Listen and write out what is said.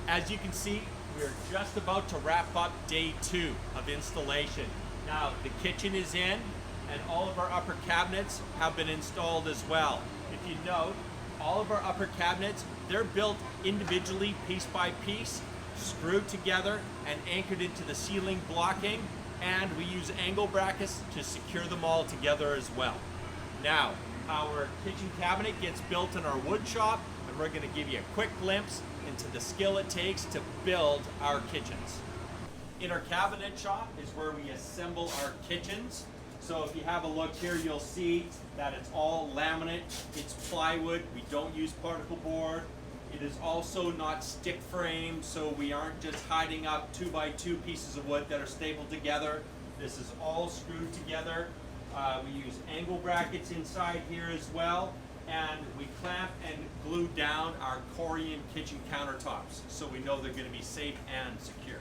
As you can see, we're just about to wrap up day 2 of installation. Now, the kitchen is in, and all of our upper cabinets have been installed as well. If you note, all of our upper cabinets, they're built individually, piece by piece, screwed together and anchored into the ceiling blocking, and we use angle brackets to secure them all together as well. Now, our kitchen cabinet gets built in our wood shop, and we're going to give you a quick glimpse into the skill it takes to build our kitchens. In our cabinet shop is where we assemble our kitchens. So if you have a look here, you'll see that it's all laminate, it's plywood, we don't use particle board. It is also not stick frame, so we aren't just hiding up 2x2 pieces of wood that are stapled together. This is all screwed together. We use angle brackets inside here as well, and we clamp and glue down our Corian kitchen countertops so we know they're going to be safe and secure.